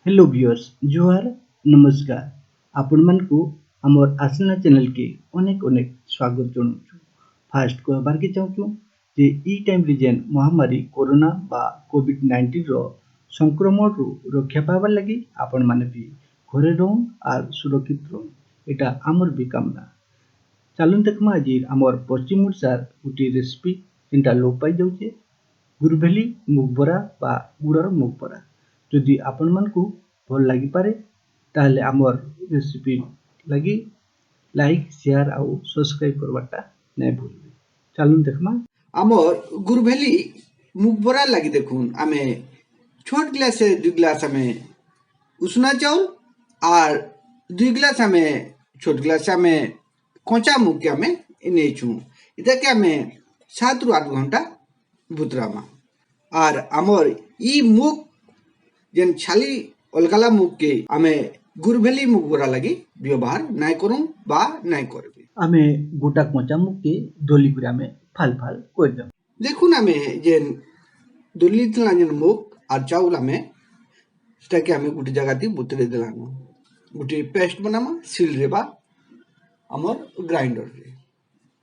Hello viewers जोहार नमस्कार आपण मानकु हमर आसना चैनल के अनेक अनेक स्वागत जनाऊँ फास्ट कहबार के चाहूँ जे ई टाइम रे जेन महामारी कोरोना बा कोविड-19 रो संक्रमण रु रक्षा पाबार लगी आपण माने भी घरे रहूँ आर सुरक्षित रहूँ एटा आमर भी कामना चालून देखमा आज आमर पश्चिम ओडिशार गोटे रेसिपी जेनटा लोप पाई जाउछे गुरभेली मुगबरा बा गुड़र मुगबरा जदि आपण मानकु भल लागि पारे ताहले आमर रेसिपी लगी लाइक शेयर आउ सब्सक्राइब करवाटा नै भूलबे चालून देखमा आमर गुरभेली मुगबरा लगी देखुन आमे छोट गिलास से 2 गिलास आमे उसना चाउल और 2 गिलास आमे छोट गिलास आमे कच्चा मुग के आमे नेछु इता के आमे 7 रु 8 घंटा बुतरामा और आमर ई मुग जेन छाली अलगाला मुग के आमे गुरभेली मुगबरा लगी व्यवहार नाय करूं बा नाय करबे आमे गोटा कच्चा मुग के दोली करे आमे फाल फाल कर देम देखुन आमे जेन दोली तला जेन मुग और चाउल आमे सेटा के आमे गुटे जगह ती बुतरे देलानो गुटे पेस्ट बनामा सिल रे बा हमर ग्राइंडर रे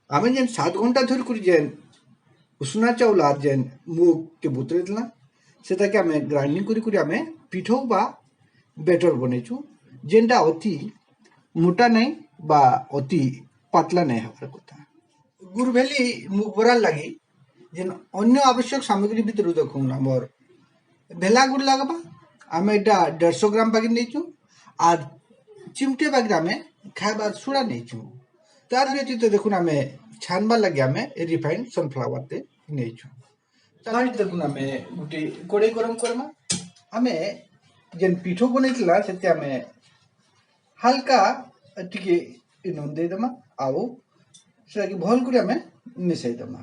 आमे जेन 7 घंटा धर कर जेन उसना चाउल और जेन मुग के बुतरे देला सेटा के आमे ग्राइंडिंग करी करी आमे पिठो बा बेटर बनेछु जेनटा अति मोटा नहीं बा अति पतला नहीं हबार कथा गुरभेली मुगबरा लगी जेन अन्य आवश्यक सामग्री भीतर देखुन हमर भेला गुड़ लगबा आमे एटा 150 ग्राम बाकी नेछु और चिमटे बाकी आमे खाइबार सोडा नेछु तार व्यतीत देखुन आमे छानबा लगी आमे रिफाइंड सनफ्लावर ते नेछु तार देखुन आमे गुटी कड़ाई गरम करमा आमे जेन पिठो बनेतला सेते आमे हल्का टिके इनन दे दमा आउ सेटा कि भल करे आमे मिसाई दमा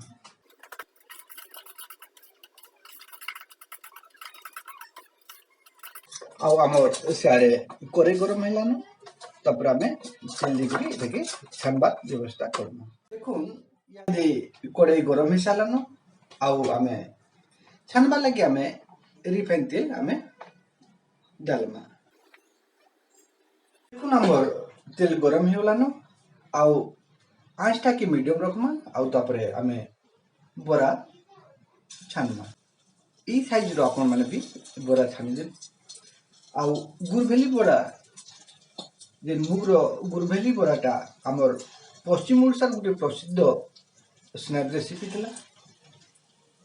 आउ आमर सारे करे गरम हेलानो तपर आमे जल्दी करी एटाके छानबार व्यवस्था करना देखुन यादे कड़ाई गरम हे सालानो आउ आमे छानबा लगी आमे रिफाइन तेल आमे डालमा देखुन आमर तेल गरम हेलानो आउ आंचटा के मीडियम रखमा आउ तापरे आमे बरा छानमा ई साइज रो आपण माने भी बरा छानी दे आउ गुरभेली बड़ा जेन मुगरो गुरभेली बड़ाटा आमर पश्चिम ओडिशार गोटे प्रसिद्ध स्नैक रेसिपी थिला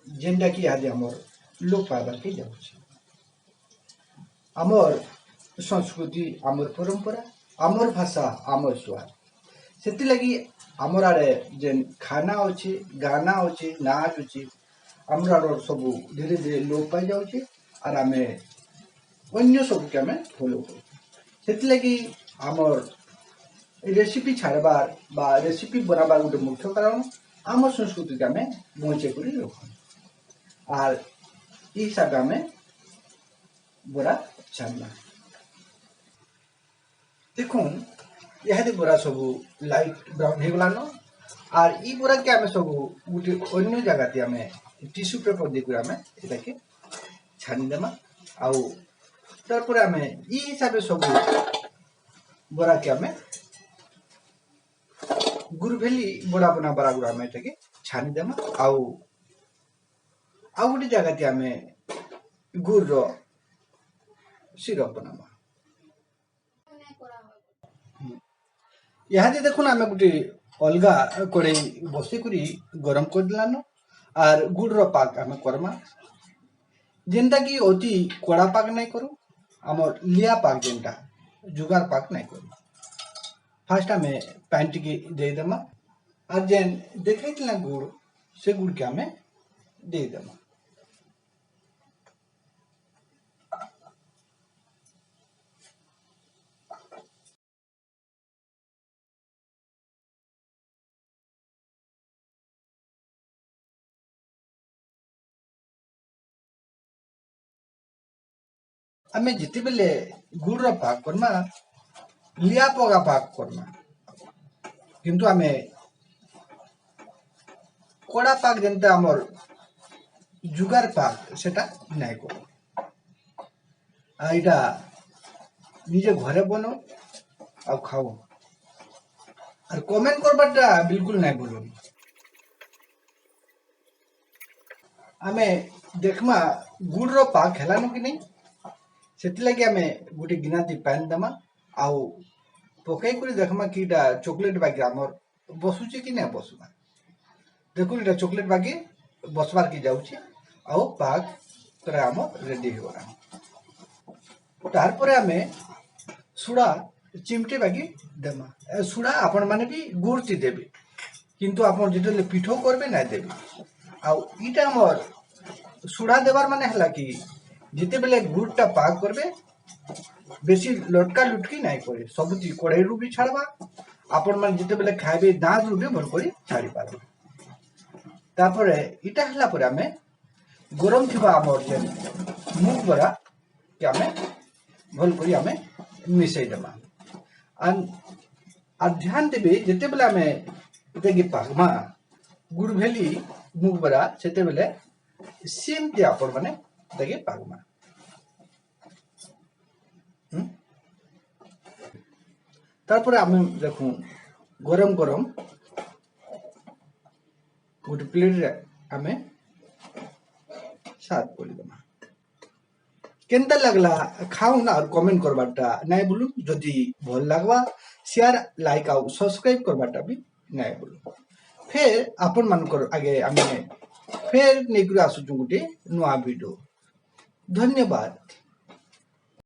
जेनटा कि आज आमर लोप पाइबार के जाउछि आमर संस्कृति आमर परंपरा आमर भाषा आमर स्वाद सेति लगी आमर आरे जेन खाना अछि गाना अछि नाच अछि आमर आरो सब धीरे धीरे लोप पाइ जाउछि और आमे अन्य सब के आमे फॉलो करू सेति लगी आमर रेसिपी छाड़बार बा रेसिपी बनाबार गोटे मुख्य कारण आमर संस्कृति के आमे बचे करी रखू और ई हिसाब आमे बड़ा छाड़ना देखुन यहादे बड़ा सब लाइट ब्राउन हे गलानो और ई बड़ा के आमे सब गोटे अन्य जगह ती आमे टिश्यू पेपर दे कर आमे एटा के छानी देमा आउ तारपर आमे ई हिसाब सब बड़ा के आमे गुरभेली बड़ा बना बड़ा गुड़ा आमे एटाके छानी देमा आउ गोटे जगह ती आमे गुड़ रो सिरप बनामा यहाँ देखुन आमे गोटे अलगा कड़ाई बसे करी गरम कर दिलानो और गुड़ रो पाक आमे करमा जेनटा कि अति कड़ा पाक नहीं करू आमर लिया पाक जेनटा जुगार पाक नहीं करू फास्ट आमे पैन टिके दे देमा और जेन देखैतला गुड़ से गुड़ के आमे दे देमा आमे जिते बेले गुड़ रो पाक करमा लिया पगा पाक करमा किंतु आमे कड़ा पाक जेनटा आमर जुगार पाक सेटा नहीं करू आइटा निजे घरे बनो आ खाओ और कमेंट करबाटा बिल्कुल नहीं बोलो आमे देखमा गुड़ रो पाक हेलानो कि नहीं सेति लगे आमे गुटे गिनाती पैन दमा आउ पकई कर देखमा कि चॉकलेट बागी आमर बसुचे कि नहीं बसुना देखो इटा चॉकलेट बागी बसबार की जाउची आउ पाक पूरा आम रेडी हो गला तार परे आमे सुड़ा चिमटे बागी देमा सुड़ा आपण माने भी गुड़ती देबे किंतु आपण जेतले पिठो करबे ना देबे आउ इटा हमर सुड़ा देवार माने हला कि जिते बेले गुड़टा पाक करबे बेसी लटका लुटकी नहीं करे सबुति कड़ाई रु भी छाड़बा आपण मान जिते बेले खाइबे दाँत रु भी भल करी छाड़ी पारबे तापरे इटा हला परे आमे गरम थिबा हमर जे मुग बरा के आमे भल करी आमे मिसई देमा आ ध्यान देबे जेते बेले आमे देगी पागमा गुड़ भेली मुग बरा सेते बेले सेमती आपण माने देगी पागमा तारपरे आमे देखू गरम गरम गोटे प्लेट रे आमे साथ कर देमा केनता लगला खाऊ ना और कमेंट करबाटा नहीं बोलू जदि भल लागबा शेयर लाइक आउ सब्सक्राइब करबाटा भी नहीं बोलू फिर आपण मानकर आगे आमे फिर नेकुरा आसुचु गोटे नुआ वीडियो धन्यवाद।